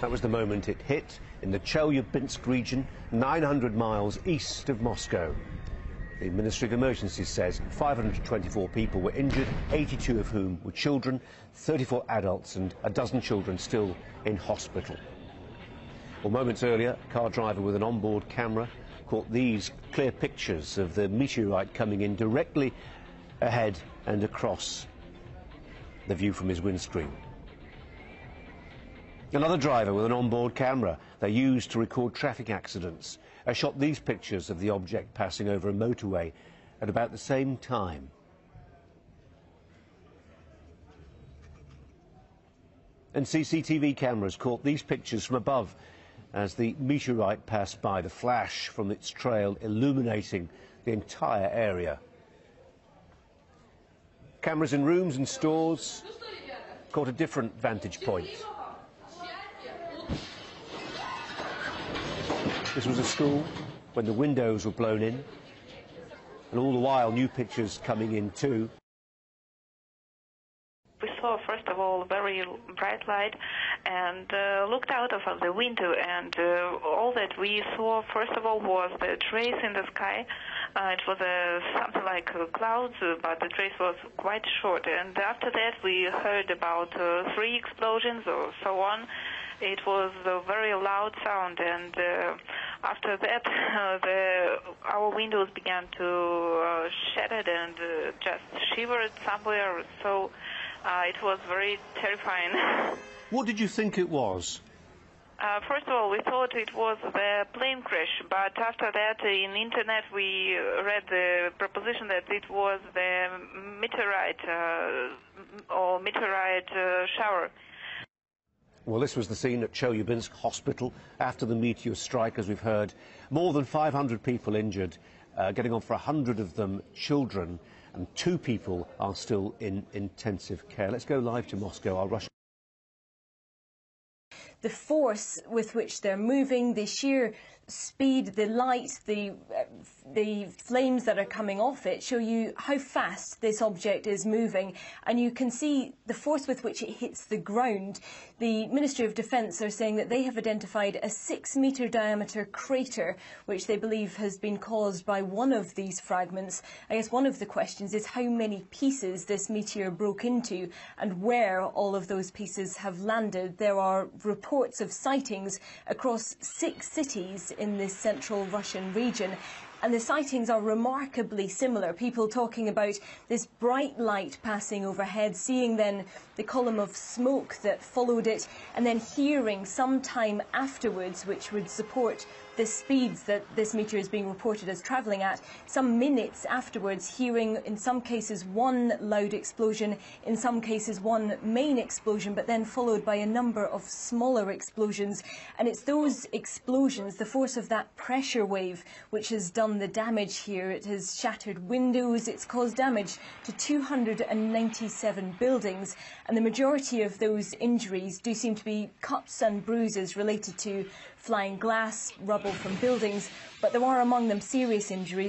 That was the moment it hit in the Chelyabinsk region, 900 miles east of Moscow. The Ministry of Emergencies says 524 people were injured, 82 of whom were children, 34 adults and a dozen children still in hospital. Well, moments earlier, a car driver with an onboard camera caught these clear pictures of the meteorite coming in directly ahead and across the view from his windscreen. Another driver with an onboard camera they used to record traffic accidents shot these pictures of the object passing over a motorway at about the same time. And CCTV cameras caught these pictures from above as the meteorite passed by, the flash from its trail illuminating the entire area. Cameras in rooms and stores caught a different vantage point. This was a school when the windows were blown in, and all the while new pictures coming in too. We saw, first of all, a very bright light and looked out of the window, and all that we saw, first of all, was the trace in the sky. It was something like clouds, but the trace was quite short. And after that, we heard about 3 explosions or so on. It was a very loud sound, and after that, our windows began to shatter and just shivered somewhere. So it was very terrifying. What did you think it was? First of all, we thought it was the plane crash, but after that, in the internet, we read the proposition that it was the meteorite or meteorite shower. Well, this was the scene at Chelyabinsk Hospital after the meteor strike, as we've heard. More than 500 people injured, getting on for 100 of them children, and 2 people are still in intensive care. Let's go live to Moscow. Our Russian. The force with which they're moving, the sheer speed, the light, the flames that are coming off it show you how fast this object is moving, and you can see the force with which it hits the ground. The Ministry of Defence are saying that they have identified a 6-metre diameter crater which they believe has been caused by one of these fragments. I guess one of the questions is how many pieces this meteor broke into and where all of those pieces have landed. There are reports of sightings across 6 cities in this central Russian region, and the sightings are remarkably similar. People talking about this bright light passing overhead, seeing then the column of smoke that followed it, and then hearing some time afterwards, which would support the speeds that this meteor is being reported as travelling at, some minutes afterwards hearing in some cases one loud explosion, in some cases one main explosion, but then followed by a number of smaller explosions. And it's those explosions, the force of that pressure wave, which has done the damage here. It has shattered windows, it's caused damage to 297 buildings, and the majority of those injuries do seem to be cuts and bruises related to flying glass, rubble from buildings, but there are among them serious injuries.